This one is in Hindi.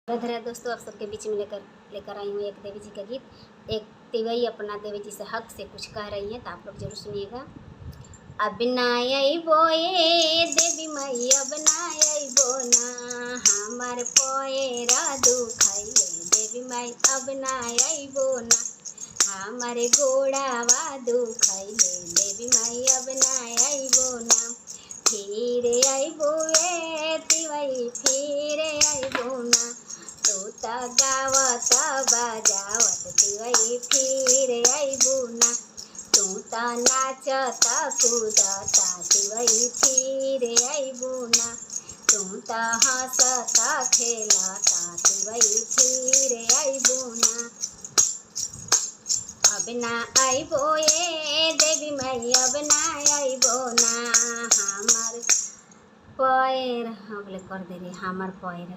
राधे राधे दोस्तों, आप सबके बीच में लेकर आई हूँ एक देवी जी का गीत। एक तिवई अपना देवी जी से हक से कुछ कह रही हैं, तो आप लोग जरूर सुनिएगा। अब नाई बोए देवी मई, अब नाई बोना हमार पोएरा दुखाइले देवी माई, अब नाई बोना हमारे गोड़ावा दुखाइले देवी माई, अब नाई बोना फिर आई बोए तिवई, फिर आई बोना तूता गावत बजावत तिवई, फिर आई बुना तूता नाचत कूदता तिवई, फिर आई बुना तूता हंसता खेलता तिवई, फिर आई बुना। अब ना आई बोए देवी मई, अब ना आई बोना हमार पैर, हम कर दे रहे हमार पैर।